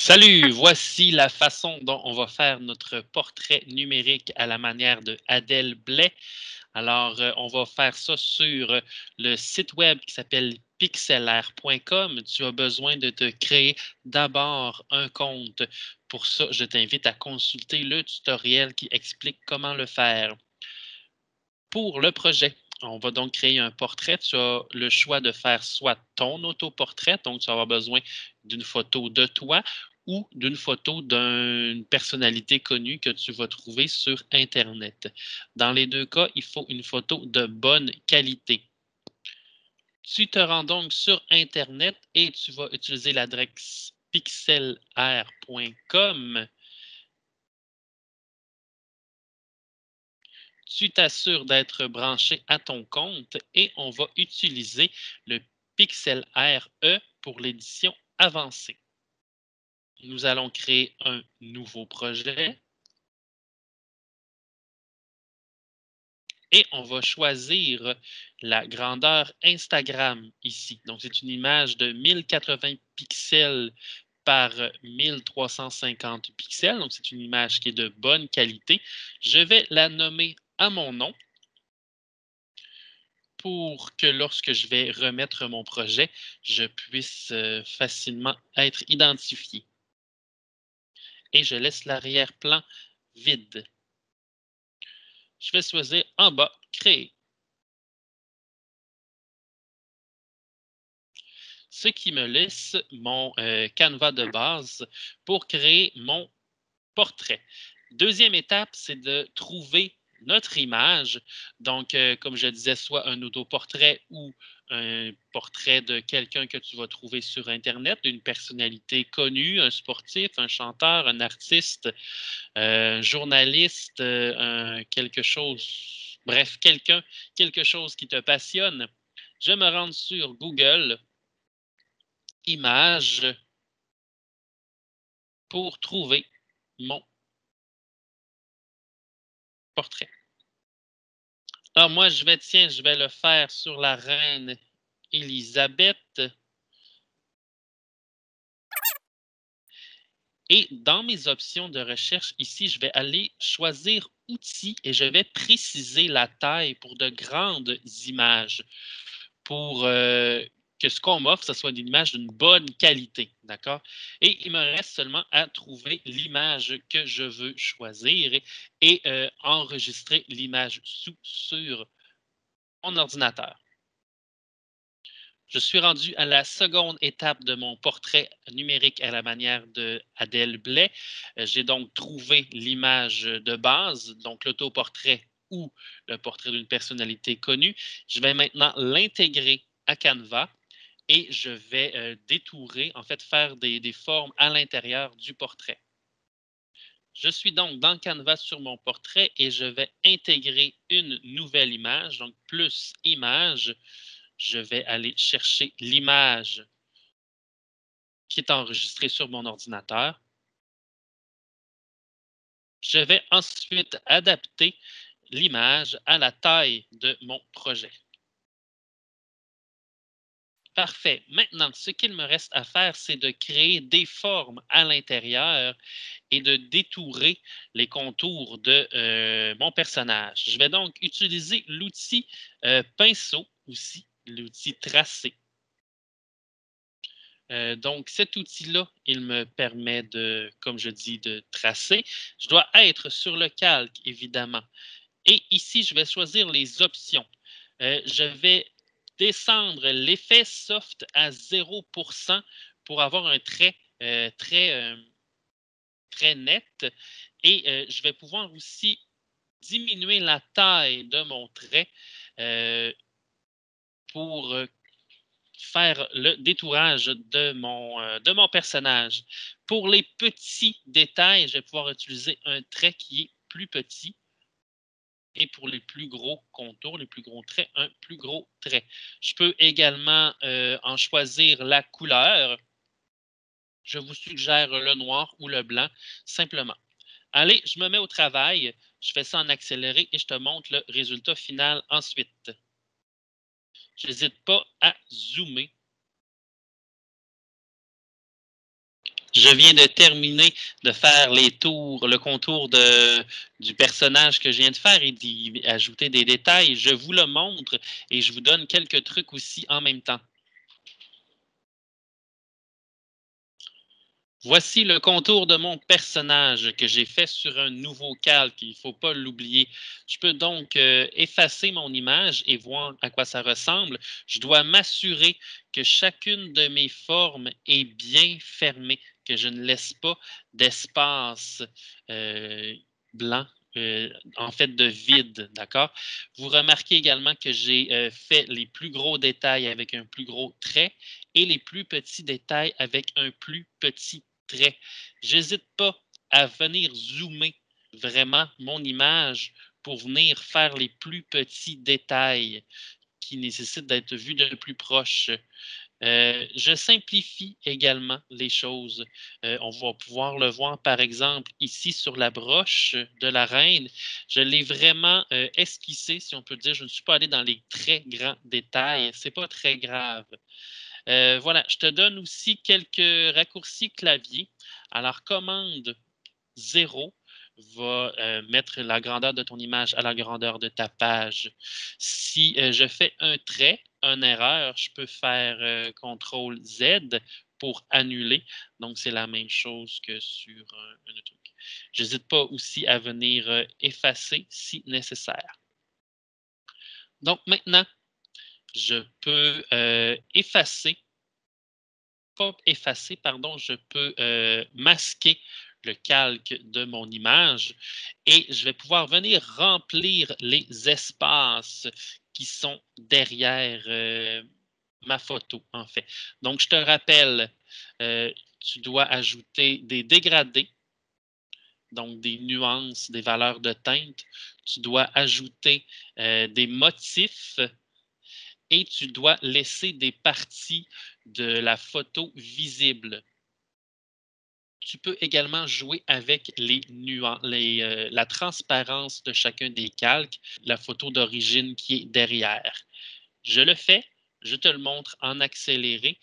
Salut, voici la façon dont on va faire notre portrait numérique à la manière de Adèle Blais. Alors, on va faire ça sur le site web qui s'appelle pixelaire.com. Tu as besoin de te créer d'abord un compte. Pour ça, je t'invite à consulter le tutoriel qui explique comment le faire. Pour le projet, on va donc créer un portrait. Tu as le choix de faire soit ton autoportrait, donc tu vas avoir besoin d'une photo de toi ou d'une photo d'une personnalité connue que tu vas trouver sur Internet. Dans les deux cas, il faut une photo de bonne qualité. Tu te rends donc sur Internet et tu vas utiliser l'adresse pixelaire.com. Tu t'assures d'être branché à ton compte et on va utiliser le Pixel RE pour l'édition avancée. Nous allons créer un nouveau projet et on va choisir la grandeur Instagram ici. Donc, c'est une image de 1080 pixels par 1350 pixels. Donc, c'est une image qui est de bonne qualité. Je vais la nommer à mon nom pour que lorsque je vais remettre mon projet, je puisse facilement être identifié. Et je laisse l'arrière-plan vide. Je vais choisir en bas, créer. Ce qui me laisse mon canevas de base pour créer mon portrait. Deuxième étape, c'est de trouver notre image. Donc, comme je disais, soit un autoportrait ou un portrait de quelqu'un que tu vas trouver sur Internet, d'une personnalité connue, un sportif, un chanteur, un artiste, un journaliste, quelque chose, bref, quelque chose qui te passionne. Je me rends sur Google, images, pour trouver mon portrait. Alors moi, je vais le faire sur la reine Élisabeth. Et dans mes options de recherche ici, je vais aller choisir outils et je vais préciser la taille pour de grandes images pour que ce qu'on m'offre, ce soit une image d'une bonne qualité. D'accord? Et il me reste seulement à trouver l'image que je veux choisir et enregistrer l'image sur mon ordinateur. Je suis rendu à la seconde étape de mon portrait numérique à la manière de Adèle Blais. J'ai donc trouvé l'image de base, donc l'autoportrait ou le portrait d'une personnalité connue. Je vais maintenant l'intégrer à Canva et je vais détourer, en fait, faire des formes à l'intérieur du portrait. Je suis donc dans Canva sur mon portrait et je vais intégrer une nouvelle image, donc plus image. Je vais aller chercher l'image qui est enregistrée sur mon ordinateur. Je vais ensuite adapter l'image à la taille de mon projet. Parfait. Maintenant, ce qu'il me reste à faire, c'est de créer des formes à l'intérieur et de détourer les contours de mon personnage. Je vais donc utiliser l'outil pinceau aussi, l'outil tracé. Donc, cet outil-là, il me permet de, comme je dis, de tracer. Je dois être sur le calque, évidemment. Et ici, je vais choisir les options. Je vais descendre l'effet soft à 0% pour avoir un trait très net. Et je vais pouvoir aussi diminuer la taille de mon trait pour faire le détourage de mon personnage. Pour les petits détails, je vais pouvoir utiliser un trait qui est plus petit. Et pour les plus gros contours, les plus gros traits, un plus gros trait. Je peux également en choisir la couleur. Je vous suggère le noir ou le blanc, simplement. Allez, je me mets au travail. Je fais ça en accéléré et je te montre le résultat final ensuite. Je n'hésite pas à zoomer. Je viens de terminer de faire le contour du personnage que je viens de faire et d'y ajouter des détails. Je vous le montre et je vous donne quelques trucs aussi en même temps. Voici le contour de mon personnage que j'ai fait sur un nouveau calque. Il ne faut pas l'oublier. Je peux donc effacer mon image et voir à quoi ça ressemble. Je dois m'assurer que chacune de mes formes est bien fermée, que je ne laisse pas d'espace blanc, en fait de vide, d'accord? Vous remarquez également que j'ai fait les plus gros détails avec un plus gros trait et les plus petits détails avec un plus petit trait. J'hésite pas à venir zoomer vraiment mon image pour venir faire les plus petits détails qui nécessitent d'être vus de plus proche. Je simplifie également les choses. On va pouvoir le voir, par exemple, ici sur la broche de la reine. Je l'ai vraiment esquissé, si on peut dire. Je ne suis pas allé dans les très grands détails. Ce n'est pas très grave. Voilà, je te donne aussi quelques raccourcis clavier. Alors, commande 0 va mettre la grandeur de ton image à la grandeur de ta page. Si je fais un trait, une erreur, je peux faire CTRL Z pour annuler. Donc, c'est la même chose que sur un autre truc. J'hésite pas aussi à venir effacer si nécessaire. Donc, maintenant, je peux je peux masquer le calque de mon image et je vais pouvoir venir remplir les espaces qui sont derrière ma photo, en fait. Donc, je te rappelle, tu dois ajouter des dégradés, donc des nuances, des valeurs de teinte. Tu dois ajouter des motifs et tu dois laisser des parties de la photo visibles. Tu peux également jouer avec la transparence de chacun des calques, la photo d'origine qui est derrière. Je le fais, je te le montre en accéléré